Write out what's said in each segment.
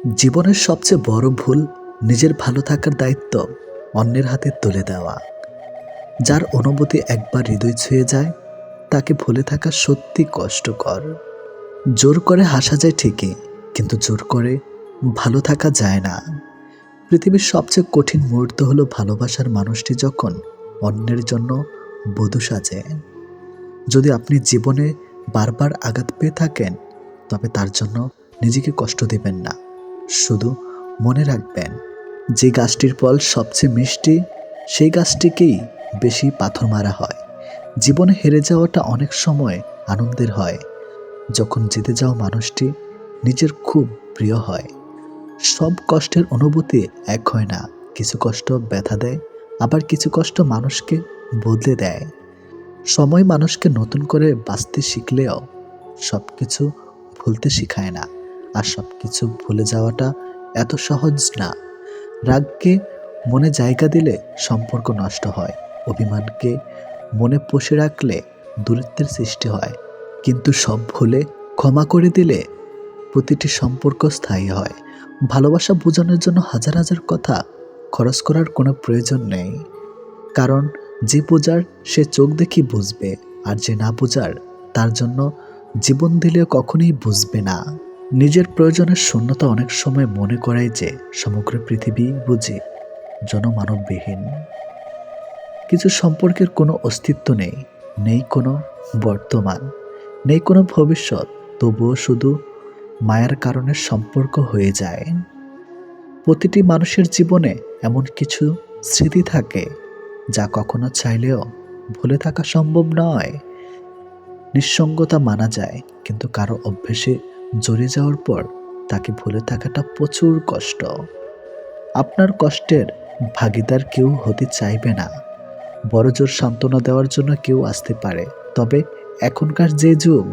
জীবনের সবচেয়ে বড় ভুল নিজের ভালো থাকার দায়িত্ব অন্যের হাতে তুলে দেওয়া। যার অনুভূতি একবার হৃদয় ছুঁয়ে যায় তাকে ভুলে থাকা সত্যি কষ্টকর। জোর করে হাসা যায় ঠিকই, কিন্তু জোর করে ভালো থাকা যায় না। পৃথিবীর সবচেয়ে কঠিন মুহূর্ত হলো ভালোবাসার মানুষটি যখন অন্যের জন্য বধূ সাজে। যদি আপনি জীবনে বারবার আঘাত পেয়ে থাকেন, তবে তার জন্য নিজেকে কষ্ট দিবেন না। শুধু মনে রাখবেন, যে গাছটির ফল সবচেয়ে মিষ্টি সেই গাছটিকেই বেশি পাথর মারা হয়। জীবনে হেরে যাওয়াটা অনেক সময় আনন্দের হয়, যখন জিতে যাওয়া মানুষটি নিজের খুব প্রিয় হয়। সব কষ্টের অনুভূতি এক হয় না। কিছু কষ্ট ব্যথা দেয়, আবার কিছু কষ্ট মানুষকে বদলে দেয়। সময় মানুষকে নতুন করে বাঁচতে শিখলেও সবকিছু ভুলতে শেখায় না। আর সবকিছু ভুলে যাওয়াটা এত সহজ না। রাগকে মনে জায়গা দিলে সম্পর্ক নষ্ট হয়। অভিমানকে মনে পুষে রাখলে দূরত্বের সৃষ্টি হয়। কিন্তু সব ভুলে ক্ষমা করে দিলে প্রতিটি সম্পর্ক স্থায়ী হয়। ভালোবাসা বোঝানোর জন্য হাজার হাজার কথা খরচ করার কোনো প্রয়োজন নেই। কারণ যে বোঝার সে চোখ দেখি বুঝবে, আর যে না বোঝার তার জন্য জীবন দিলেও কখনোই বুঝবে না। নিজের প্রয়োজনের শূন্যতা অনেক সময় মনে করায় যে সমগ্র পৃথিবী বুঝি জনমানববিহীন। কিছু সম্পর্কের কোনো অস্তিত্ব নেই, নেই কোনো বর্তমান, নেই কোনো ভবিষ্যৎ, তবুও শুধু মায়ার কারণে সম্পর্ক হয়ে যায়। প্রতিটি মানুষের জীবনে এমন কিছু স্মৃতি থাকে যা কখনো চাইলেও ভুলে থাকা সম্ভব নয়। নিঃসঙ্গতা মানা যায়, কিন্তু কারো অভ্যেসে জড়িয়ে যাওয়ার পর তাকে ভুলে থাকাটা প্রচুর কষ্ট। আপনার কষ্টের ভাগিদার কেউ হতে চাইবে না। বড় জোর সান্ত্বনা দেওয়ার জন্য কেউ আসতে পারে, তবে এখনকার যে যুগ,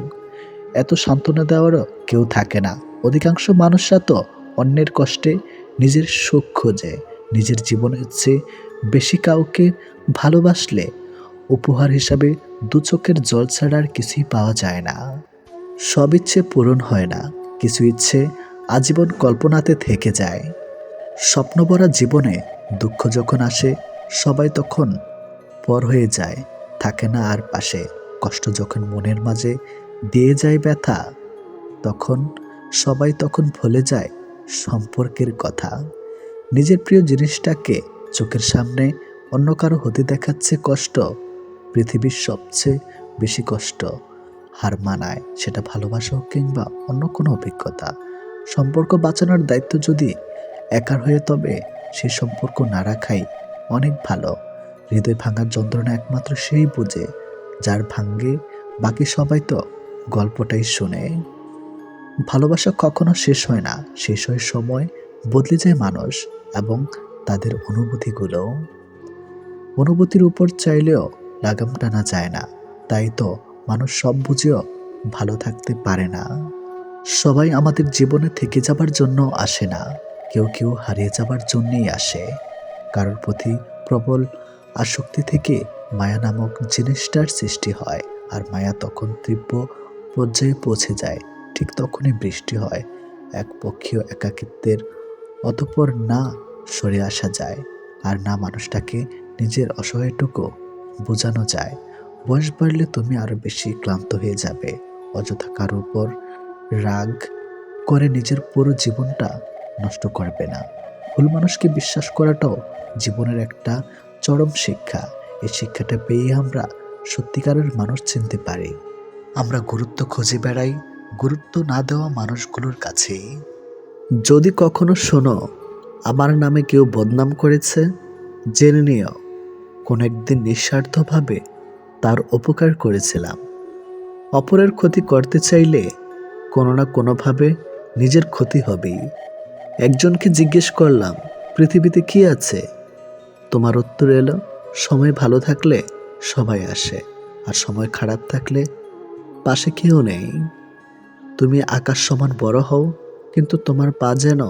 এত সান্ত্বনা দেওয়ারও কেউ থাকে না। অধিকাংশ মানুষরা তো অন্যের কষ্টে নিজের সুখ খোঁজে। নিজের জীবনের চেয়ে বেশি কাউকে ভালোবাসলে উপহার হিসাবে দু চোখের জল ছাড়া আর কিছুই পাওয়া যায় না। সব ইচ্ছে পূরণ হয় না, কিছু ইচ্ছে আজীবন কল্পনাতে থেকে যায়। স্বপ্নভরা জীবনে দুঃখ যখন আসে, সবাই তখন পর হয়ে যায়, থাকে না আর পাশে। কষ্ট যখন মনের মাঝে দিয়ে যায় ব্যথা, তখন তখন ভুলে যায় সম্পর্কের কথা। নিজের প্রিয় জিনিসটাকে চোখের সামনে অন্য কারো হতে দেখাচ্ছে কষ্ট পৃথিবীর সবচেয়ে বেশি কষ্ট। হার মানায়, সেটা ভালোবাসা হোক কিংবা অন্য কোনো অভিজ্ঞতা। সম্পর্ক বাঁচানোর দায়িত্ব যদি একার হয়ে, তবে সে সম্পর্ক না রাখাই অনেক ভালো। হৃদয় ভাঙার যন্ত্রণা একমাত্র সেই বুঝে যার ভাঙ্গে, বাকি সবাই তো গল্পটাই শুনে। ভালোবাসা কখনো শেষ হয় না, শেষ হয় সময়, বদলে যায় মানুষ এবং তাদের অনুভূতিগুলো। অনুভূতির উপর চাইলেও লাগাম টানা যায় না, তাই তো মানুষ সব বুঝেও ভালো থাকতে পারে না। সবাই আমাদের জীবনে থেকে যাবার জন্য আসে না, কেউ কেউ হারিয়ে যাবার জন্যই আসে। কারোর প্রতি প্রবল আসক্তি থেকে মায়া নামক জিনিসটার সৃষ্টি হয়, আর মায়া তখন তীব্র পর্যায়ে পৌঁছে যায়, ঠিক তখনই বৃষ্টি হয় একপক্ষীয় একাকিত্বের। অতঃপর না সরে আসা যায়, আর না মানুষটাকে নিজের অসহায়টুকু বোঝানো যায়। বয়স বাড়লে তুমি আরো বেশি ক্লান্ত হয়ে যাবে। অযথা কারোর উপর রাগ করে নিজের পুরো জীবনটা নষ্ট করবে না। ভুল মানুষকে বিশ্বাস করাটাও জীবনের একটা চরম শিক্ষা। এই শিক্ষাটা পেয়ে আমরা সত্যিকারের মানুষ চিনতে পারি। আমরা গুরুত্ব খুঁজে বেড়াই গুরুত্ব না দেওয়া মানুষগুলোর কাছেই। যদি কখনো শোনো আমার নামে কেউ বদনাম করেছে, জেনে নিও কোন একদিন নিঃস্বার্থভাবে তার উপকার করেছিলাম। অপরের ক্ষতি করতে চাইলে কোনো না কোনোভাবে নিজের ক্ষতি হবেই। একজনকে জিজ্ঞেস করলাম, পৃথিবীতে কি আছে? তোমার উত্তর এলো, সময় ভালো থাকলে সবাই আসে, আর সময় খারাপ থাকলে পাশে কেউ নেই। তুমি আকাশ সমান বড় হও, কিন্তু তোমার পা যেন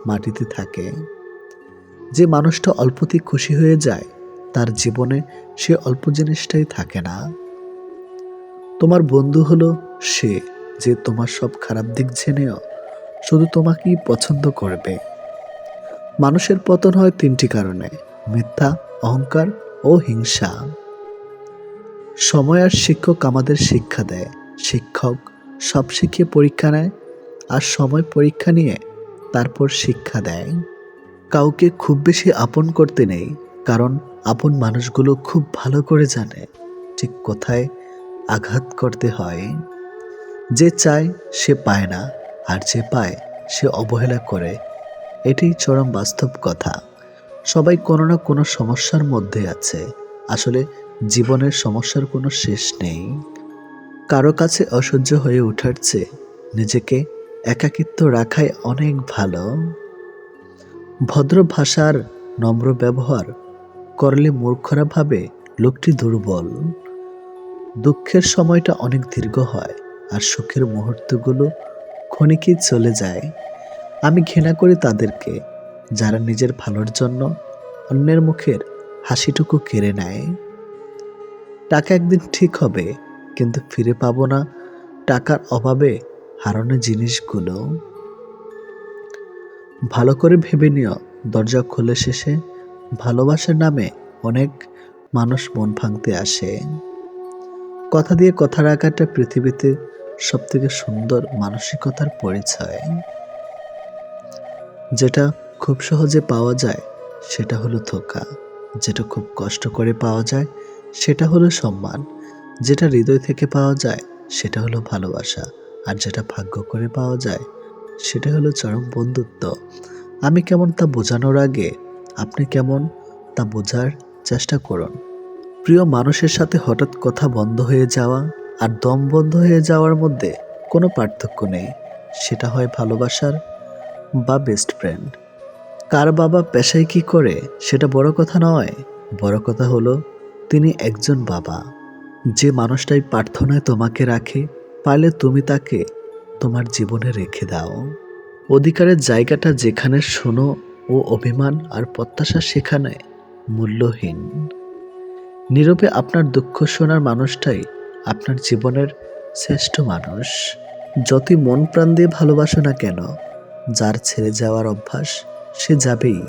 মাটিতে থাকে। যে মানুষটা অল্পতেই খুশি হয়ে যায়, তার জীবনে সে অল্প জিনিসটাই থাকে না। তোমার বন্ধু হলো সে যে তোমার সব খারাপ দিক জেনেও শুধু তোমাকেই পছন্দ করবে। মানুষের পতন হয় তিনটি কারণে: মিথ্যা, অহংকার ও হিংসা। সময় আর শিক্ষক আমাদের শিক্ষা দেয়। শিক্ষক সব শিখিয়ে পরীক্ষা নেয়, আর সময় পরীক্ষা নিয়ে তারপর শিক্ষা দেয়। কাউকে খুব বেশি আপন করতে নেই, কারণ আপন মানুষগুলো খুব ভালো করে জানে ঠিক কোথায় আঘাত করতে হয়। যে চায় সে পায় না, আর যে পায় সে অবহেলা করে। এটাই চরম বাস্তব কথা। সবাই কোনো না কোনো সমস্যার মধ্যে আছে। আসলে জীবনের সমস্যার কোনো শেষ নেই। কারো কাছে অসহ্য হয়ে ওঠার চেয়ে নিজেকে একাকিত্ব রাখাই অনেক ভালো। ভদ্র ভাষার নম্র ব্যবহার করলে মূর্খরা ভাবে লোকটি দুর্বল। দুঃখের সময়টা অনেক দীর্ঘ হয়, আর সুখের মুহূর্তগুলো ক্ষণিকেই চলে যায়। আমি ঘৃণা করি তাদেরকে যারা নিজের ভালোর জন্য অন্যের মুখের হাসিটুকু কেড়ে নেয়। টাকা একদিন ঠিক হবে, কিন্তু ফিরে পাবো না টাকার অভাবে হারানো জিনিসগুলো। ভালো করে ভেবে নিও, দরজা খুলে শেষে ভালোবাসার নামে অনেক মানুষ মন ভাঙতে আসে। কথা দিয়ে কথা রাখাটা পৃথিবীতে সবথেকে সুন্দর মানসিকতার পরিচয়। যেটা খুব সহজে পাওয়া যায় সেটা হলো ধোঁকা, যেটা খুব কষ্ট করে পাওয়া যায় সেটা হলো সম্মান, যেটা হৃদয় থেকে পাওয়া যায় সেটা হলো ভালোবাসা, আর যেটা ভাগ্য করে পাওয়া যায় সেটা হলো চরম বন্ধুত্ব। আমি কেমন তা বোঝানোর আগে আপনি কেমন তা বোঝার চেষ্টা করুন। প্রিয় মানুষের সাথে হঠাৎ কথা বন্ধ হয়ে যাওয়া আর দম বন্ধ হয়ে যাওয়ার মধ্যে কোনো পার্থক্য নেই। সেটা হয় ভালোবাসার বা বেস্ট ফ্রেন্ড। কার বাবা পেশায় কি করে সেটা বড় কথা নয়, বড় কথা হলো তিনি একজন বাবা। যে মানুষটাই প্রার্থনায় তোমাকে রাখে, পারলে তুমি তাকে তোমার জীবনে রেখে দাও। অধিকারের জায়গাটা যেখানে শোনো ও অভিমান আর প্রত্যাশা সেখানে মূল্যহীন। নীরবে আপনার দুঃখ শোনার মানুষটাই আপনার জীবনের শ্রেষ্ঠ মানুষ। যতই মন প্রাণ দিয়ে ভালোবাসো না কেন, যার ছেড়ে যাওয়ার অভ্যাস সে যাবেই।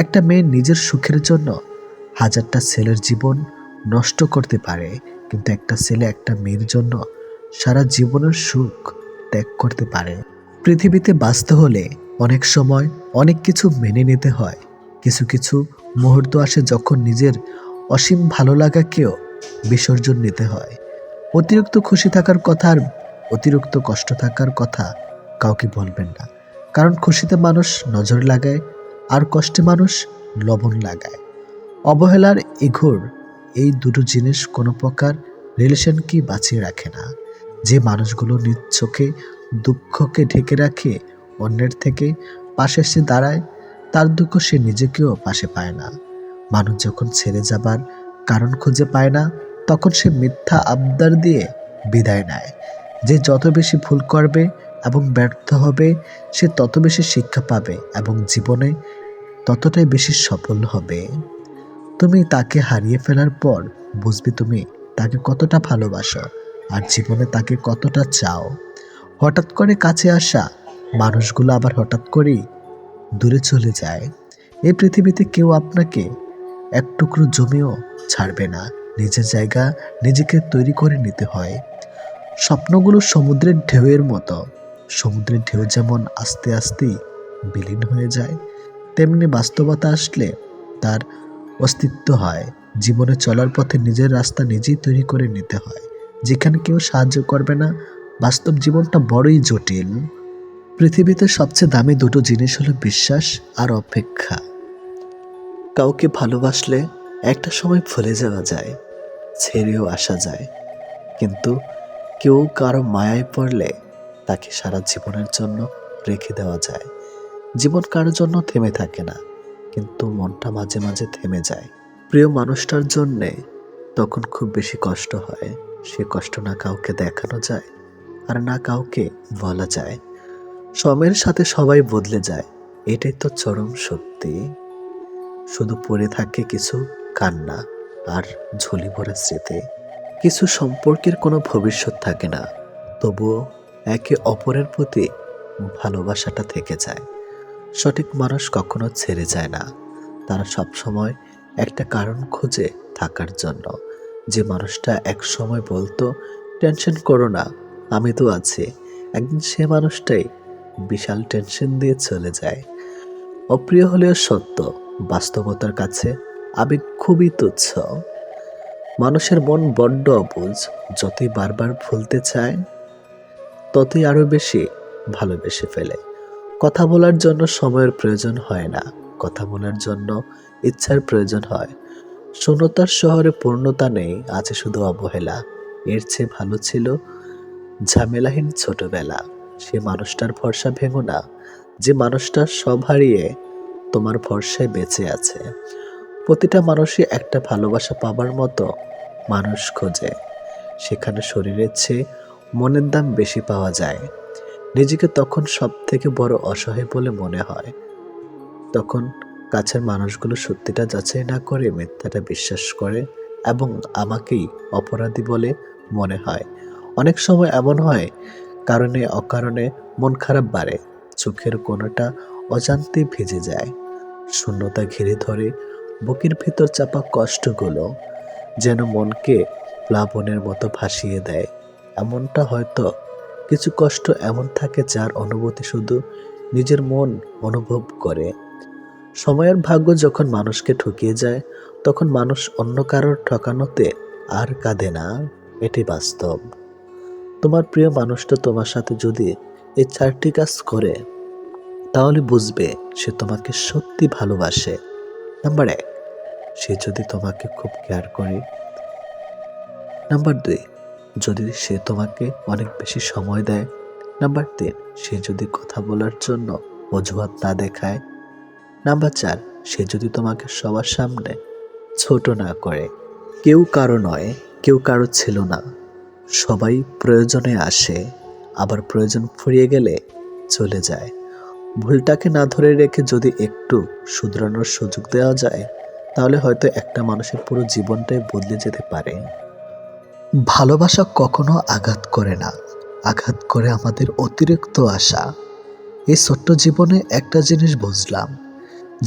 একটা মেয়ে নিজের সুখের জন্য হাজারটা ছেলের জীবন নষ্ট করতে পারে, কিন্তু একটা ছেলে একটা মেয়ের জন্য সারা জীবনের সুখ ত্যাগ করতে পারে। পৃথিবীতে বাঁচতে হলে অনেক সময় অনেক কিছু মেনে নিতে হয়। কিছু কিছু মুহূর্ত আসে যখন নিজের অসীম ভালো লাগাকেও বিসর্জন নিতে হয়। অতিরিক্ত খুশি থাকার কথা আর অতিরিক্ত কষ্ট থাকার কথা কাউকে বলবেন না, কারণ খুশিতে মানুষ নজর লাগায় আর কষ্টে মানুষ লবণ লাগায়। অবহেলার ইঘোর এই দুটো জিনিস কোনো প্রকার রিলেশনকে বাঁচিয়ে রাখে না। যে মানুষগুলো নিজ চোখে দুঃখকে ঢেকে রাখে, অন্যের থেকে পাশে এসে দাঁড়ায়, তার দুঃখ সে নিজেকেও পাশে পায় না। মানুষ যখন ছেড়ে যাবার কারণ খুঁজে পায় না, তখন সে মিথ্যা আবদার দিয়ে বিদায় নেয়। যে যত বেশি ভুল করবে এবং ব্যর্থ হবে, সে তত বেশি শিক্ষা পাবে এবং জীবনে ততটাই বেশি সফল হবে। তুমি তাকে হারিয়ে ফেলার পর বুঝবে তুমি তাকে কতটা ভালোবাসো আর জীবনে তাকে কতটা চাও। হঠাৎ করে কাছে আসা মানুষগুলো আবার হঠাৎ করেই দূরে চলে যায়। এই পৃথিবীতে কেউ আপনাকে এক টুকরো জমিও ছাড়বে না। নিজের জায়গা নিজেকে তৈরি করে নিতে হয়। স্বপ্নগুলো সমুদ্রের ঢেউয়ের মতো। সমুদ্রের ঢেউ যেমন আস্তে আস্তেই বিলীন হয়ে যায়, তেমনি বাস্তবতা আসলে তার অস্তিত্ব হয়। জীবনে চলার পথে নিজের রাস্তা নিজেই তৈরি করে নিতে হয়। যেখানে কেউ সাহায্য করবে না, বাস্তব জীবনটা বড়ই জটিল। পৃথিবীতে সবচেয়ে দামি দুটো জিনিস হলো বিশ্বাস আর অপেক্ষা। কাউকে ভালোবাসলে একটা সময় ভুলে যাওয়া যায়, ছেড়েও আসা যায়, কিন্তু কেউ কারো মায়ায় পড়লে তাকে সারা জীবনের জন্য রেখে দেওয়া যায়। জীবন কারোর জন্য থেমে থাকে না, কিন্তু মনটা মাঝে মাঝে থেমে যায় প্রিয় মানুষটার জন্যে। তখন খুব বেশি কষ্ট হয়। সে কষ্ট না কাউকে দেখানো যায় আর না কাউকে বলা যায়। সময়ের সাথে সবাই বদলে যায়, এটাই তো চরম সত্যি। শুধু পড়ে থাকে কিছু কান্না আর ঝুলি ভরা স্মৃতি। কিছু সম্পর্কের কোনো ভবিষ্যৎ থাকে না, তবুও একে অপরের প্রতি ভালোবাসাটা থেকে যায়। সঠিক মানুষ কখনো ছেড়ে যায় না, তারা সবসময় একটা কারণ খোঁজে থাকার জন্য। যে মানুষটা এক সময় বলতো টেনশন করো না, আমি তো আছি, একদিন সে মানুষটাই বিশাল টেনশন দিয়ে চলে যায়। অপ্রিয় হলেও সত্য, বাস্তবতার কাছে আবেগ খুবই তুচ্ছ। মানুষের মন বড্ড অবুঝ, যতই বারবার ভুলতে চায় ততই আরো বেশি ভালোবেসে ফেলে। কথা বলার জন্য সময়ের প্রয়োজন হয় না, কথা বলার জন্য ইচ্ছার প্রয়োজন হয়। শূন্যতার শহরে পূর্ণতা নেই, আছে শুধু অবহেলা। এর চেয়ে ভালো ছিল ঝামেলাহীন ছোটবেলা। সে মানুষটার ভরসা ভেঙো না, যে মানুষটা সব হারিয়ে তোমার ভরসায় বেঁচে আছে। প্রতিটা মানুষই একটা ভালোবাসা পাবার মতো মানুষ খোঁজে, সেখানে শরীরের চেয়ে মনের দাম বেশি পাওয়া যায়। নিজেকে তখন সব থেকে বড় অসহায় বলে মনে হয়, তখন কাছের মানুষগুলো সত্যিটা যাচাই না করে মিথ্যাটা বিশ্বাস করে এবং আমাকেই অপরাধী বলে মনে হয়। অনেক সময় এমন হয়, কারণে অকারণে মন খারাপ বাড়ে, চোখের কোণাটা অজান্তে ভিজে যায়, শূন্যতা ঘিরে ধরে বুকের ভিতর চাপা কষ্টগুলো, যেন মনকে প্লাবনের মতো ভাসিয়ে দেয়। এমনটা হয়তো কিছু কষ্ট এমন থাকে যার অনুভূতি শুধু নিজের মন অনুভব করে। সময়ের ভাগ্য যখন মানুষকে ঠকিয়ে যায়, তখন মানুষ অন্য কারোর ঠকানোতে আর কাঁদে না, এটি বাস্তব। তোমার প্রিয় মানুষটা তোমার সাথে যদি এই 4টি কাজ করে, তাহলে বুঝবে সে তোমাকে সত্যি ভালোবাসে। নাম্বার 1, সে যদি তোমাকে খুব কেয়ার করে। নাম্বার 2, যদি সে তোমাকে অনেক বেশি সময় দেয়। নাম্বার 3, সে যদি কথা বলার জন্য অজুহাত না দেখায়। নাম্বার 4, সে যদি তোমাকে সবার সামনে ছোট না করে। কেউ কারো নয়, কেউ কারো ছিল না। সবাই প্রয়োজনে আসে, আবার প্রয়োজন ফুরিয়ে গেলে চলে যায়। ভুলটাকে না ধরে রেখে যদি একটু শুধরানোর সুযোগ দেওয়া যায়, তাহলে হয়তো একটা মানুষের পুরো জীবনটাই বদলে যেতে পারে। ভালোবাসা কখনো আঘাত করে না, আঘাত করে আমাদের অতিরিক্ত আশা। এই ছোট্ট জীবনে একটা জিনিস বুঝলাম,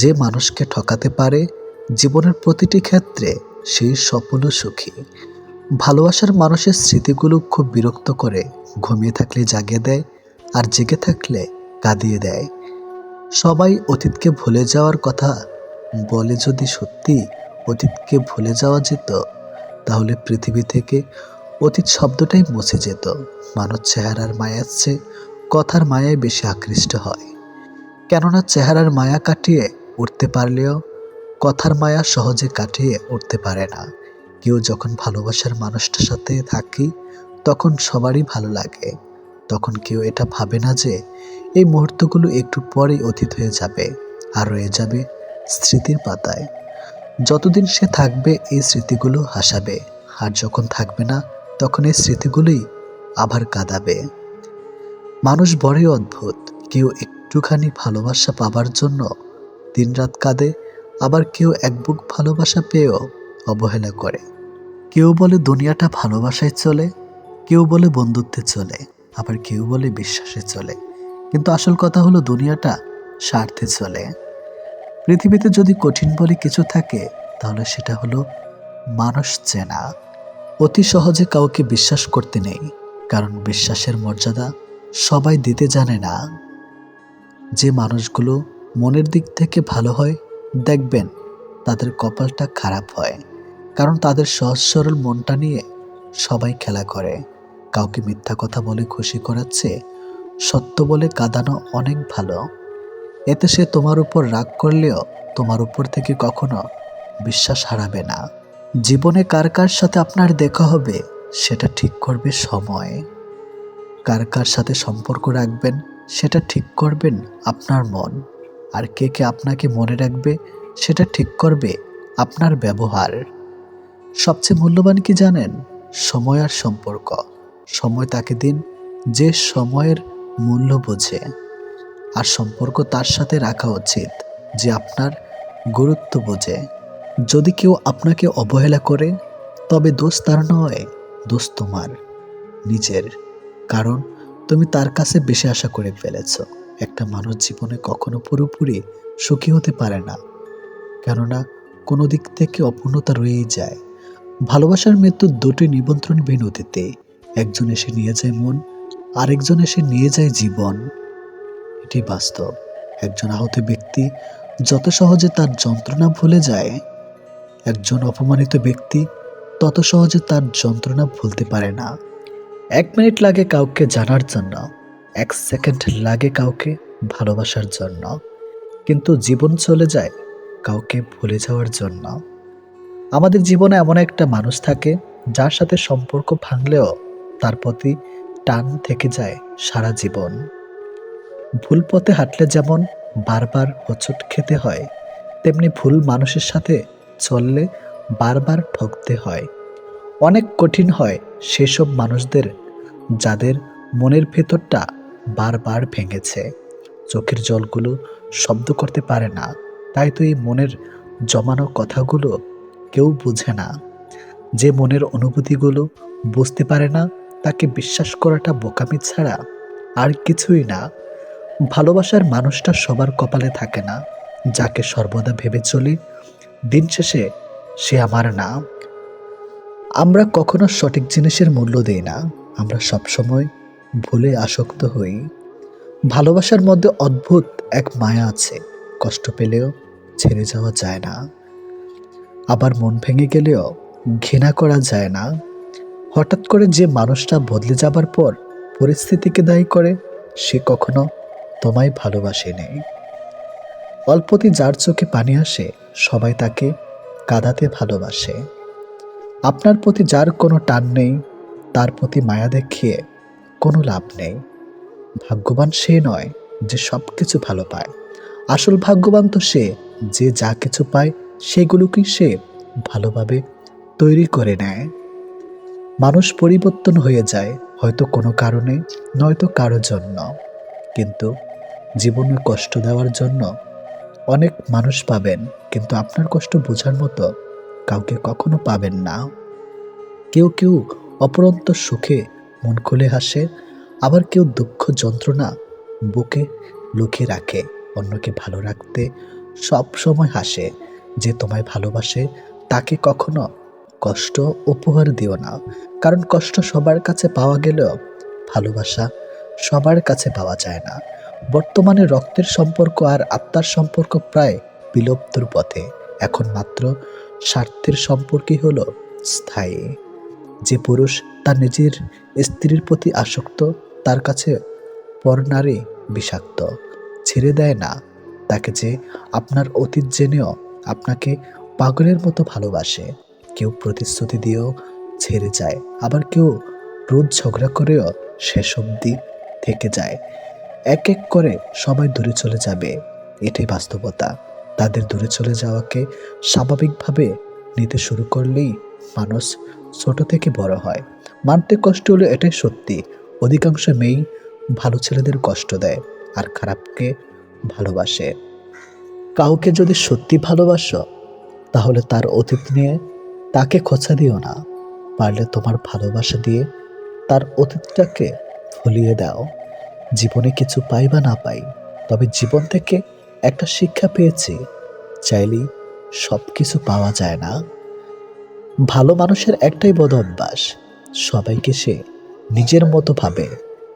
যে মানুষকে ঠকাতে পারে জীবনের প্রতিটি ক্ষেত্রে সেই সফল ও সুখী। ভালোবাসার মানুষের স্মৃতিগুলো খুব বিরক্ত করে, ঘুমিয়ে থাকলে জাগিয়ে দেয়, আর জেগে থাকলে কাঁদিয়ে দেয়। সবাই অতীতকে ভুলে যাওয়ার কথা বলে, যদি সত্যি অতীতকে ভুলে যাওয়া যেত, তাহলে পৃথিবী থেকে অতীত শব্দটাই মুছে যেত। মানুষ চেহারার মায়ার চেয়ে কথার মায়ায় বেশি আকৃষ্ট হয়, কেননা চেহারার মায়া কাটিয়ে উঠতে পারলেও কথার মায়া সহজে কাটিয়ে উঠতে পারে না। কেউ যখন ভালোবাসার মানুষটার সাথে থাকি, তখন সবারই ভালো লাগে। তখন কেউ এটা ভাবে না যে এই মুহূর্তগুলো একটু পরেই অতীত হয়ে যাবে, আর রয়ে যাবে স্মৃতির পাতায়। যতদিন সে থাকবে এই স্মৃতিগুলো হাসাবে, আর যখন থাকবে না, তখন এই স্মৃতিগুলোই আবার কাঁদাবে। মানুষ বড়ই অদ্ভুত, কেউ একটুখানি ভালোবাসা পাবার জন্য দিনরাত কাঁদে, আবার কেউ এক বুক ভালোবাসা পেয়েও অবহেলা করে। কেউ বলে দুনিয়াটা ভালোবাসায় চলে, কেউ বলে বন্ধুত্বে চলে, আবার কেউ বলে বিশ্বাসে চলে। কিন্তু আসল কথা হলো দুনিয়াটা স্বার্থে চলে। পৃথিবীতে যদি কঠিন বলে কিছু থাকে, তাহলে সেটা হলো মানুষ চেনা। অতি সহজে কাউকে বিশ্বাস করতে নেই, কারণ বিশ্বাসের মর্যাদা সবাই দিতে জানে না। যে মানুষগুলো মনের দিক থেকে ভালো হয়, দেখবেন তাদের কপালটা খারাপ হয়, কারণ তাদের সহজ সরল মনটা নিয়ে সবাই খেলা করে। কাউকে মিথ্যা কথা বলে খুশি করাচ্ছে সত্য বলে কাঁদানো অনেক ভালো। এতে সে তোমার উপর রাগ করলেও তোমার উপর থেকে কখনো বিশ্বাস হারাবে না। জীবনে কার কার সাথে আপনার দেখা হবে, সেটা ঠিক করবে সময়। কার কার সাথে সম্পর্ক রাখবেন, সেটা ঠিক করবেন আপনার মন। আর কে কে আপনাকে মনে রাখবে, সেটা ঠিক করবে আপনার ব্যবহার। সবচেয়ে মূল্যবান কি জানেন? সময় আর সম্পর্ক। সময় তাকে দিন যে সময়ের মূল্য বোঝে, আর সম্পর্ক তার সাথে রাখা উচিত যে আপনার গুরুত্ব বোঝে। যদি কেউ আপনাকে অবহেলা করে, তবে দোষ তার নয়, দোষ তোমার নিজের। কারণ তুমি তার কাছে বেশি আশা করে ফেলেছ। একটা মানুষ জীবনে কখনো পুরোপুরি সুখী হতে পারে না, কেননা কোনো দিক থেকে অপূর্ণতা রয়েই যায়। ভালোবাসার মৃত্যু দুটি নিমন্ত্রণবিহীন অতীতে। একজন এসে নিয়ে যায় মন, আরেকজন এসে নিয়ে যায় জীবন। এটি বাস্তব। একজন আহত ব্যক্তি যত সহজে তার যন্ত্রণা ভুলে যায়, একজন অপমানিত ব্যক্তি তত সহজে তার যন্ত্রণা ভুলতে পারে না। 1 মিনিট লাগে কাউকে জানার জন্য, 1 সেকেন্ড লাগে কাউকে ভালোবাসার জন্য, কিন্তু জীবন চলে যায় কাউকে ভুলে যাওয়ার জন্য। আমাদের জীবনে এমন একটা মানুষ থাকে যার সাথে সম্পর্ক ভাঙলেও তার প্রতি টান থেকে যায় সারা জীবন। ভুল পথে হাঁটলে যেমন বারবার হোঁচট খেতে হয়, তেমনি ভুল মানুষের সাথে চললে বারবার ঠকতে হয়। অনেক কঠিন হয় সেসব মানুষদের যাদের মনের ভেতরটা বারবার ভেঙেছে। চোখের জলগুলো শব্দ করতে পারে না, তাই তো এই মনের জমানো কথাগুলো কেউ বুঝে না। যে মনের অনুভূতিগুলো বুঝতে পারে না, তাকে বিশ্বাস করাটা বোকামি ছাড়া আর কিছুই না। ভালোবাসার মানুষটা সবার কপালে থাকে না। যাকে সর্বদা ভেবে চলি দিন শেষে সে আমার না। আমরা কখনো সঠিক জিনিসের মূল্য দেই না, আমরা সবসময় ভুলে আসক্ত হই। ভালোবাসার মধ্যে অদ্ভুত এক মায়া আছে, কষ্ট পেলেও ছেড়ে যাওয়া যায় না, আবার মন ভেঙে গেলেও ঘৃণা করা যায় না। হঠাৎ করে যে মানুষটা বদলে যাবার পর পরিস্থিতিকে দায়ী করে, সে কখনো তোমায় ভালোবাসেনি। অল্পতে যার চোখে পানি আসে, সবাই তাকে কাঁদাতে ভালোবাসে। আপনার প্রতি যার কোনো টান নেই, তার প্রতি মায়া দেখিয়ে কোনো লাভ নেই। ভাগ্যবান সে নয় যে সব কিছু ভালো পায়, আসল ভাগ্যবান তো সে যে যা কিছু পায় সেগুলোকেই সে ভালোভাবে তৈরি করে নেয়। মানুষ পরিবর্তন হয়ে যায়, হয়তো কোনো কারণে, নয়তো কারো জন্য, কিন্তু জীবনে কষ্ট দেওয়ার জন্য অনেক মানুষ পাবেন, কিন্তু আপনার কষ্ট বোঝার মতো কাউকে কখনো পাবেন না। কেউ কেউ অপরন্ত সুখে মন খুলে হাসে, আবার কেউ দুঃখ যন্ত্রণা বুকে লুকিয়ে রাখে। অন্যকে ভালো রাখতে সব সময় হাসে। যে তোমায় ভালোবাসে তাকে কখনো কষ্ট উপহার দিও না, কারণ কষ্ট সবার কাছে পাওয়া গেলেও ভালোবাসা সবার কাছে পাওয়া যায় না। বর্তমানে রক্তের সম্পর্ক আর আত্মার সম্পর্ক প্রায় বিলুপ্তর পথে। এখন মাত্র স্বার্থের সম্পর্কই হলো স্থায়ী। যে পুরুষ তার নিজের স্ত্রীর প্রতি আসক্ত, তার কাছে পরনারী বিষাক্ত। ছেড়ে দেয় না তাকে যে আপনার অতীত জেনেও আপনাকে পাগলের মতো ভালোবাসে। কেউ প্রতিশ্রুতি দিয়েও ছেড়ে যায়, আবার কেউ রোজ ঝগড়া করেও শেষ অবধি থেকে যায়। এক এক করে সবাই দূরে চলে যাবে, এটাই বাস্তবতা। তাদের দূরে চলে যাওয়াকে স্বাভাবিকভাবে নিতে শুরু করলেই মানুষ ছোট থেকে বড় হয়। মানতে কষ্ট হলো, এটাই সত্যি। অধিকাংশ মেয়েই ভালো ছেলেদের কষ্ট দেয় আর খারাপকে ভালোবাসে। কাউকে যদি সত্যি ভালোবাসো, তাহলে তার অতীত নিয়ে তাকে খোঁচা দিও না। পারলে তোমার ভালোবাসা দিয়ে তার অতীতটাকে ভুলিয়ে দাও। জীবনে কিছু পাই বা না পাই, তবে জীবন থেকে একটা শিক্ষা পেয়েছি, চাইলেই সব কিছু পাওয়া যায় না। ভালো মানুষের একটাই বদ অভ্যাস, সবাইকে সে নিজের মতো ভাবে।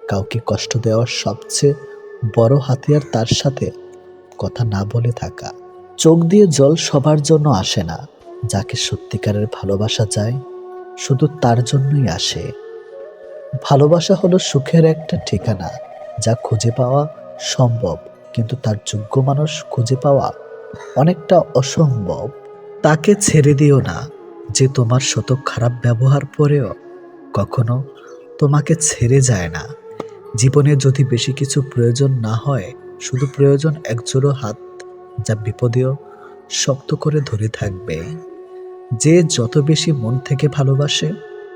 কাউকে কষ্ট দেওয়ার সবচেয়ে বড় হাতিয়ার তার সাথে কথা না বলে থাকা। চোখ দিয়ে জল সবার জন্য আসে না, যাকে সত্যিকারের ভালোবাসা যায় শুধু তার জন্যই আসে। ভালোবাসা হলো সুখের একটা ঠিকানা, যা খুঁজে পাওয়া সম্ভব, কিন্তু তার যোগ্য মানুষ খুঁজে পাওয়া অনেকটা অসম্ভব। তাকে ছেড়ে দিও না যে তোমার শত খারাপ ব্যবহার পরেও কখনো তোমাকে ছেড়ে যায় না। জীবনে যদি বেশি কিছু প্রয়োজন না হয়, শুধু প্রয়োজন একজোড়ো হাত, যা বিপদেও শক্ত করে ধরে থাকবে। যে যত বেশি মন থেকে ভালোবাসে,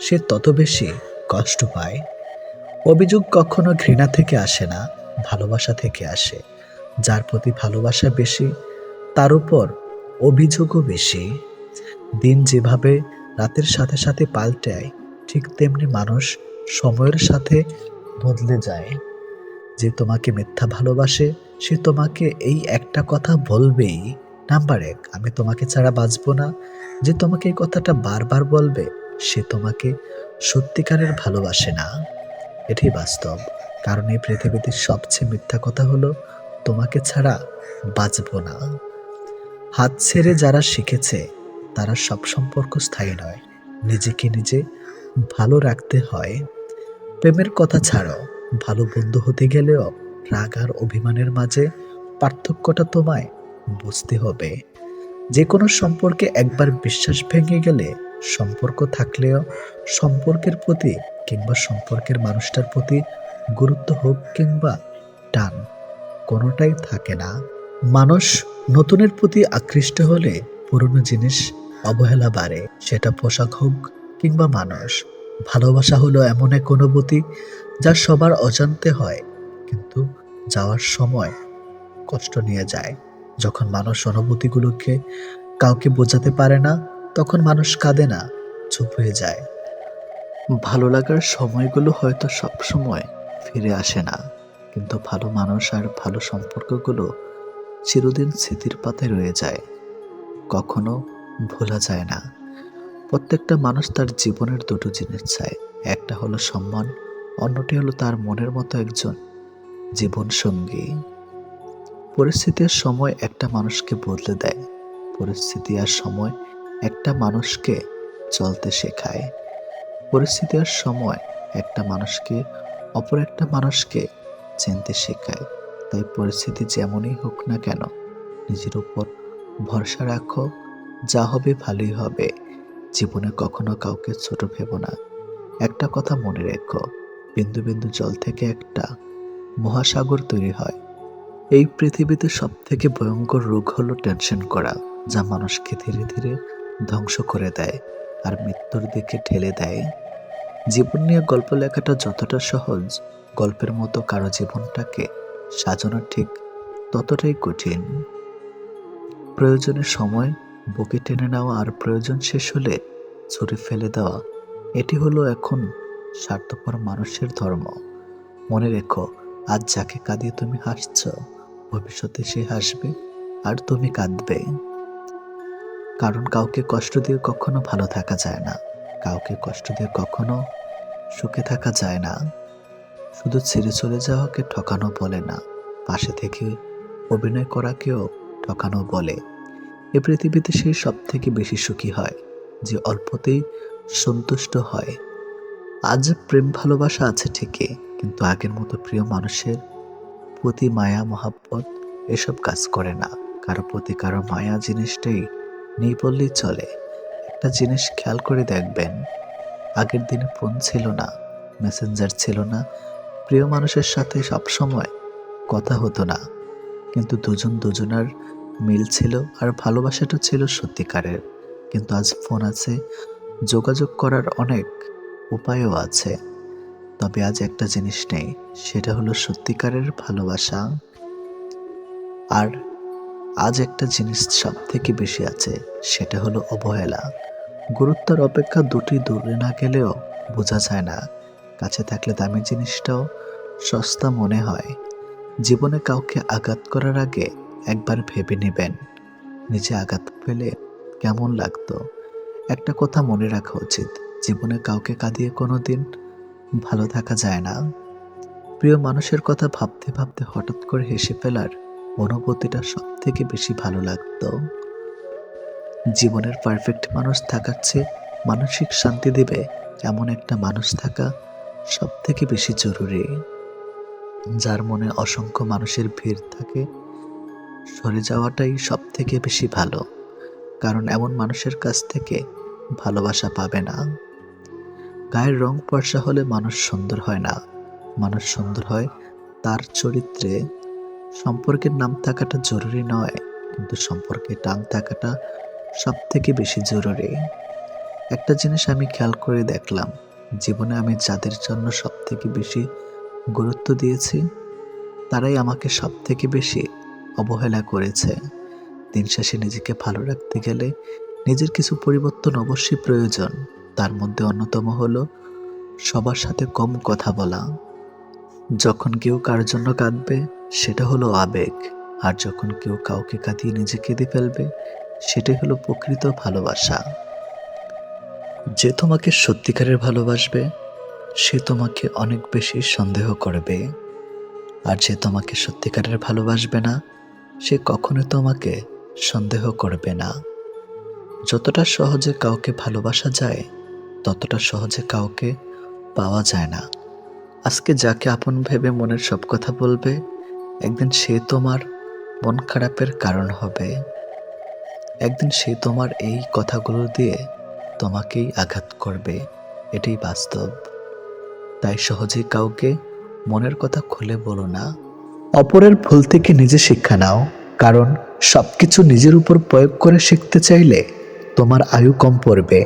সে তত বেশি কষ্ট পায়। অভিযোগ কখনো ঘৃণা থেকে আসে না, ভালোবাসা থেকে আসে। যার প্রতি ভালোবাসা বেশি, তার উপর অভিযোগও বেশি। দিন যেভাবে রাতের সাথে সাথে পাল্টায়, ঠিক তেমনি মানুষ সময়ের সাথে বদলে যায়। যে তোমাকে মিথ্যা ভালোবাসে সে তোমাকে এই একটা কথা বলবেই, নাম্বার ১, আমি তোমাকে ছাড়া বাঁচবো না। যে তোমাকে এই কথাটা বারবার বলবে সে তোমাকে সত্যিকারের ভালোবাসে না। এটাই বাস্তব। কারণ এই পৃথিবীতে সবচেয়ে মিথ্যা কথা হলো তোমাকে ছাড়া বাঁচবো না। হাত ছেড়ে যারা শিখেছে তারা সব সম্পর্ক স্থায়ী নয়। নিজেকে নিজে ভালো রাখতে হয়। প্রেমের কথা ছাড়ো, ভালো বন্ধু হতে গেলেও রাগ আর অভিমানের মাঝে পার্থক্যটা তোমায় বুঝতে হবে। যে কোনো সম্পর্কে একবার বিশ্বাস ভেঙে গেলে সম্পর্ক থাকলেও সম্পর্কের প্রতি কিংবা সম্পর্কের মানুষটার প্রতি গুরুত্ব হোক কিংবা টান কোনোটাই থাকে না। মানুষ নতুনের প্রতি আকৃষ্ট হলে পুরনো জিনিস অবহেলা বাড়ে, সেটা পোশাক হোক কিংবা মানুষ। ভালোবাসা হলো এমন এক অনুভূতি যা সবার অজান্তে হয়, কিন্তু যাওয়ার সময় কষ্ট নিয়ে যায়। যখন মানুষ অনুভূতিগুলোকে কাউকে বোঝাতে পারে না তখন মানুষ কাঁদে না, চুপ হয়ে যায়। ভালো লাগার সময়গুলো হয়তো সব সময় ফিরে আসে না, কিন্তু ভালো মানুষ আর ভালো সম্পর্কগুলো চিরদিন স্মৃতির পাতায় রয়ে যায়, কখনো ভোলা যায় না। প্রত্যেকটা মানুষ তার জীবনের দুটো জিনিস চায়, একটা হলো সম্মান, অন্যটি হলো তার মনের মতো একজন জীবন সঙ্গী। পরিস্থিতির সময় একটা মানুষকে বদলে দেয়, পরিস্থিতি আর সময় একটা মানুষকে চলতে শেখায়। পরিস্থিতি আর সময় একটা মানুষকে অপর একটা মানুষকে চিনতে শেখায়। তাই পরিস্থিতি যেমনই হোক না কেন নিজের উপর ভরসা রাখো, যা হবে ভালোই হবে। জীবনে কখনো কাউকে ছোট ভেবো না। একটা কথা মনে রেখো, বিন্দু বিন্দু জল থেকে একটা মহাসাগর তৈরি হয়। এই পৃথিবীতে সব থেকে ভয়ঙ্কর রোগ হলো টেনশন করা, যা মানুষকে ধীরে ধীরে ধ্বংস করে দেয় আর মৃত্যুর দিকে ঠেলে দেয়। জীবন নিয়ে গল্প লেখাটা যতটা সহজ, গল্পের মতো কারো জীবনটাকে সাজানো ঠিক ততটাই কঠিন। প্রয়োজনের সময় বুকে টেনে নেওয়া আর প্রয়োজন শেষ হলে ছুঁড়ে ফেলে দেওয়া, এটি হলো এখন স্বার্থপর মানুষের ধর্ম। মনে রেখো, আজ যাকে কাঁদিয়ে তুমি হাসছ, ভবিষ্যতে সে হাসবে আর তুমি কাঁদবে। কারণ কাউকে কষ্ট দিয়ে কখনো ভালো থাকা যায় না, কাউকে কষ্ট দিয়ে কখনো সুখে থাকা যায় না। শুধু ছেড়ে চলে যাওয়াকে ঠকানো বলে না, পাশে থেকে অভিনয় করাকেও ঠকানো বলে। এ পৃথিবীতে সে সব থেকে বেশি সুখী হয় যে অল্পতেই সন্তুষ্ট হয়। আজ প্রেম ভালোবাসা আছে ঠিকই, কিন্তু আগের মতো প্রিয় মানুষের প্রতি মায়া মহাব্বত এসব কাজ করে না। কারো প্রতি কারো মায়া জিনিসটাই নেই বললেই চলে। একটা জিনিস খেয়াল করে দেখবেন, আগের দিনে ফোন ছিল না, মেসেঞ্জার ছিল না, প্রিয় মানুষের সাথে সবসময় কথা হতো না, কিন্তু দুজন দুজনার মিল ছিল আর ভালোবাসাটা ছিল সত্যিকারের। কিন্তু আজ ফোন আছে, যোগাযোগ করার অনেক উপায়ও আছে, তবে আজ একটা জিনিস নেই, সেটা হলো সত্যিকারের ভালোবাসা। আর আজ একটা জিনিস সব থেকে বেশি আছে, সেটা হলো অবহেলা। গুরুত্বের অপেক্ষা দুটি দূরে না গেলেও বোঝা যায় না, কাছে থাকলে দামি জিনিসটাও সস্তা মনে হয়। জীবনে কাউকে আঘাত করার আগে একবার ভেবে নেবেন, নিজে আঘাত পেলে কেমন লাগতো। একটা কথা মনে রাখা উচিত, জীবনে কাউকে কাঁদিয়ে কোনোদিন ভালো থাকা যায় না। প্রিয় মানুষের কথা ভাবতে ভাবতে হঠাৎ করে হেসে ফেলার অনুভূতিটা সব থেকে বেশি ভালো লাগতো। জীবনের পারফেক্ট মানুষ থাকার চেয়ে মানসিক শান্তি দেবে এমন একটা মানুষ থাকা সব থেকে বেশি জরুরি। যার মনে অসংখ্য মানুষের ভিড় থাকে, সরে যাওয়াটাই সব থেকে বেশি ভালো, কারণ এমন মানুষের কাছ থেকে ভালোবাসা পাবে না। গায়ের রং ফর্সা হলে মানুষ সুন্দর হয় না, মানুষ সুন্দর হয় তার চরিত্রে। সম্পর্কের নাম থাকাটা জরুরি নয়, কিন্তু সম্পর্কে টান থাকাটা সব থেকে বেশি জরুরি। একটা জিনিস আমি খেয়াল করে দেখলাম, জীবনে আমি যাদের জন্য সব থেকে বেশি গুরুত্ব দিয়েছি তারাই আমাকে সব থেকে বেশি অবহেলা করেছে। দিন শেষে নিজেকে ভালো রাখতে গেলে নিজের কিছু পরিবর্তন অবশ্যই প্রয়োজন। তার মধ্যে অন্যতম হলো সবার সাথে কম কথা বলা। যখন কেউ কার জন্য কাঁদবে সেটা হলো আবেগ, আর যখন কেউ কাউকে কাঁদিয়ে নিজে কেঁদে ফেলবে সেটাই হলো প্রকৃত ভালোবাসা। যে তোমাকে সত্যিকারের ভালোবাসবে সে তোমাকে অনেক বেশি সন্দেহ করবে, আর যে তোমাকে সত্যিকারের ভালোবাসবে না সে কখনো তোমাকে সন্দেহ করবে না। যতটা সহজে কাউকে ভালোবাসা যায় ততটা সহজে কাউকে পাওয়া যায় না। আজকে যাকে আপন ভেবে মনের সব কথা বলবে একদিন সে তোমার মন খারাপের কারণ হবে। একদিন সে তোমার এই কথাগুলো দিয়ে তোমাকেই আঘাত করবে, এটাই বাস্তব। তাই সহজেই কাউকে মনের কথা খুলে বলো না। অপরের ভুল থেকে নিজে শিক্ষা নাও, কারণ সবকিছু নিজের উপর প্রয়োগ করে শিখতে চাইলে তোমার আয়ু কম পড়বে।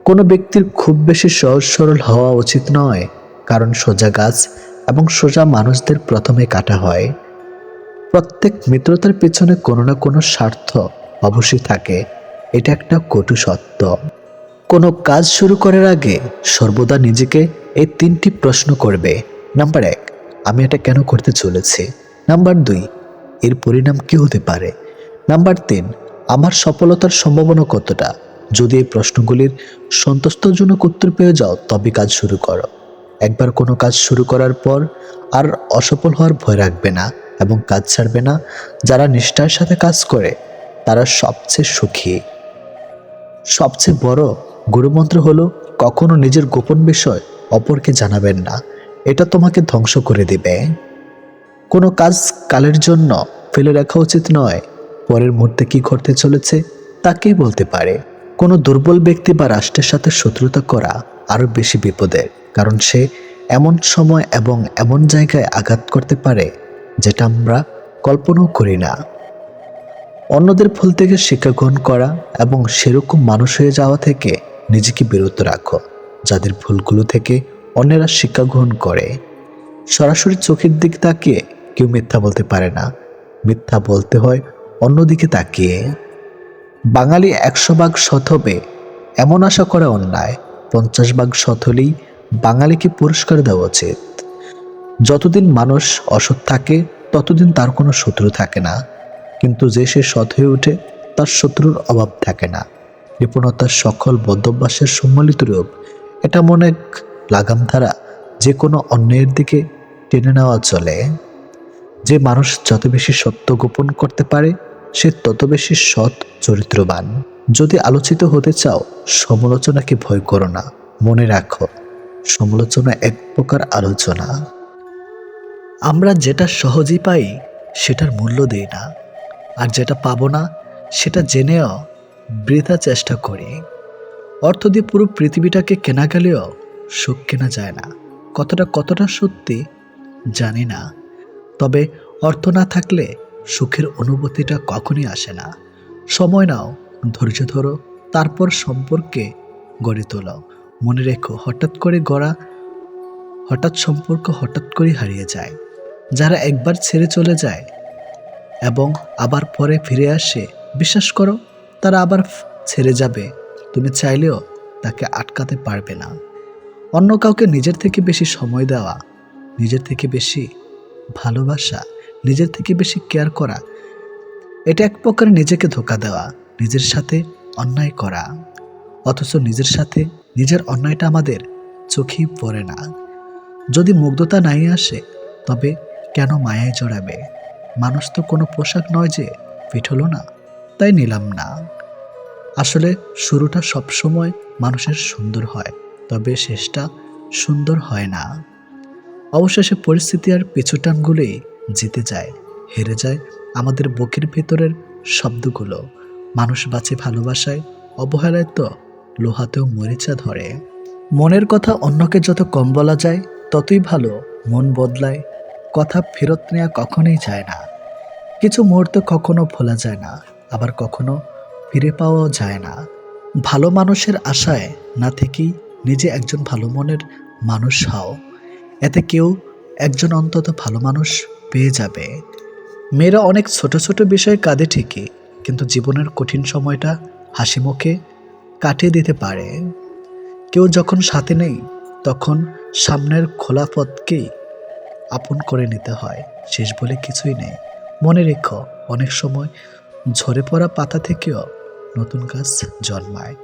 কোনো ব্যক্তির খুব বেশি সহজ সরল হওয়া উচিত নয়, কারণ সোজা গাছ এবং সোজা মানুষদের প্রথমে কাটা হয়। প্রত্যেক মিত্রতার পেছনে কোনো না কোনো স্বার্থ অবশ্যই থাকে, এটা একটা কটু সত্য। কোনো কাজ শুরু করার আগে সর্বদা নিজেকে এই 3টি প্রশ্ন করবে। নাম্বার 1, আমি এটা কেন করতে চলেছি? নাম্বার 2, এর পরিণাম কি হতে পারে? নাম্বার 3, আমার সফলতার সম্ভাবনা কতটা? যদি এই প্রশ্নগুলির সন্তুষ্টজনক উত্তর পেয়ে যাও তবে কাজ শুরু করো। একবার কোনো কাজ শুরু করার পর আর অসফল হওয়ার ভয় রাখবে না এবং কাজ ছাড়বে না। যারা নিষ্ঠার সাথে কাজ করে তারা সবচেয়ে সুখী। সবচেয়ে বড় গুরুমন্ত্র হলো কখনো নিজের গোপন বিষয় অপরকে জানাবেন না, এটা তোমাকে ধ্বংস করে দিবে। কোনো কাজ কালের জন্য ফেলে রাখা উচিত নয়, পরের মুহূর্তে কি ঘটতে চলেছে তাকেই বলতে পারে। কোনো দুর্বল ব্যক্তি বা রাষ্ট্রের সাথে শত্রুতা করা আরো বেশি বিপদের, কারণ সে এমন সময় এবং এমন জায়গায় আঘাত করতে পারে যেটা আমরা কল্পনাও করি না। অন্যদের ভুল থেকে শিক্ষা গ্রহণ করা এবং সেরকম মানুষ হয়ে যাওয়া থেকে নিজেকে বিরত রাখো যাদের ভুলগুলো থেকে অন্যেরা শিক্ষা গ্রহণ করে। সরাসরি চোখের দিক তাকিয়ে কেউ মিথ্যা বলতে পারে না, মিথ্যা বলতে হয় অন্যদিকে তাকিয়ে। বাঙালি 100 ভাগ সৎ হবে এমন আশা করা অন্যায়, 50 ভাগ সৎ হলেই বাঙালিকে পুরস্কার দেওয়া উচিত। যতদিন মানুষ অসৎ থাকে ততদিন তার কোনো শত্রু থাকে না, কিন্তু যে সে সৎ হয়ে ওঠে তার শত্রুর অভাব থাকে না। নিপুণতার সকল বদ্ধভ্যাসের সম্মিলিত রূপ, এটা মনে এক লাগাম ধারা, যে কোনো অন্যায়ের দিকে টেনে নেওয়া চলে। যে মানুষ যত বেশি সত্য গোপন করতে পারে সে তত বেশি সৎ চরিত্রবান। যদি আলোচিত হতে চাও সমালোচনাকে ভয় করো না, মনে রাখো সমালোচনা এক প্রকার আলোচনা। আমরা যেটা সহজেই পাই সেটার মূল্য দেই না, আর যেটা পাবো না সেটা জেনেও বৃথা চেষ্টা করি। অর্থ দিয়ে পুরো পৃথিবীটাকে কেনা গেলেও সুখ কেনা যায় না। কতটা সত্যি জানি না, তবে অর্থ না থাকলে সুখের অনুভূতিটা কখনই আসে না। সময় নাও, ধৈর্য ধরো, তারপর সম্পর্কে গড়ে তোলো। মনে রেখো হঠাৎ সম্পর্ক হঠাৎ করে হারিয়ে যায়। যারা একবার ছেড়ে চলে যায় এবং আবার পরে ফিরে আসে, বিশ্বাস করো তারা আবার ছেড়ে যাবে, তুমি চাইলেও তাকে আটকাতে পারবে না। অন্য কাউকে নিজের থেকে বেশি সময় দেওয়া, নিজের থেকে বেশি ভালোবাসা, নিজের থেকে বেশি কেয়ার করা, এটা এক প্রকার নিজেকে ধোঁকা দেওয়া, নিজের সাথে অন্যায় করা। অথচ নিজের সাথে নিজের অন্যায়টা আমাদের চোখেই পড়ে না। যদি মুগ্ধতা নাই আসে তবে কেন মায়ায় জড়াবে? মানুষ তো কোনো পোশাক নয় যে ফিট হলো না তাই নিলাম না। আসলে শুরুটা সবসময় মানুষের সুন্দর হয়, তবে শেষটা সুন্দর হয় না। অবশেষে পরিস্থিতি আর পিছুটানগুলোই জিতে যায়, হেরে যায় আমাদের বুকের ভেতরের শব্দগুলো। মানুষ বাঁচে ভালোবাসায়, অবহেলায় তো লোহাতেও মরিচা ধরে। মনের কথা অন্যকে যত কম বলা যায় ততই ভালো। মন বদলায়, কথা ফেরত নেওয়া কখনোই যায় না। কিছু মুহূর্ত কখনো ভোলা যায় না, আবার কখনো ফিরে পাওয়াও যায় না। ভালো মানুষের আশায় না থেকেই নিজে একজন ভালো মনের মানুষ হও, এতে কেউ একজন অন্তত ভালো মানুষ পেয়ে যাবে। মেয়েরা অনেক ছোট ছোট বিষয়ে কাঁদে ঠিকই, কিন্তু জীবনের কঠিন সময়টা হাসি মুখে কাটিয়ে দিতে পারে। কেউ যখন সাথে নেই তখন সামনের খোলা পথকেই আপন করে নিতে হয়। শেষ বলে কিছুই নেই। মনে রেখো, অনেক সময় ঝরে পড়া পাতা থেকেও নতুন গাছ জন্মায়।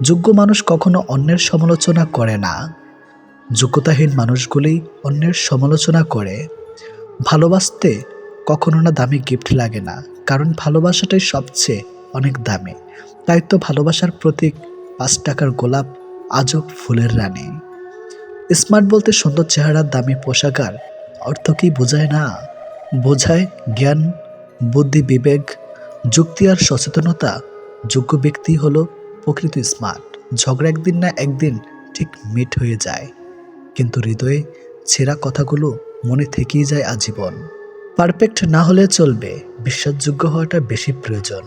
যোগ্য মানুষ কখনো অন্যের সমালোচনা করে না, যোগ্যতাহীন মানুষগুলোই অন্যের সমালোচনা করে। ভালোবাসতে কখনো না দামি গিফট লাগে না, কারণ ভালোবাসাটাই সবচেয়ে অনেক দামি। তাই তো ভালোবাসার প্রতীক 5 টাকার গোলাপ আজও ফুলের রানী। স্মার্ট বলতে সুন্দর চেহারার দামি পোশাক আর অর্থ কি বোঝায় না, বোঝায় জ্ঞান, বুদ্ধি, বিবেক, যুক্তি আর সচেতনতা। যোগ্য ব্যক্তি হলো প্রকৃত স্মার্ট। ঝগড়া একদিন না একদিন ঠিক মিট হয়ে যায়, কিন্তু হৃদয়ে ছেঁড়া কথাগুলো মনে থেকেই যায় আজীবন। পারফেক্ট না হলে চলবে, বিশ্বাসযোগ্য হওয়াটা বেশি প্রয়োজন।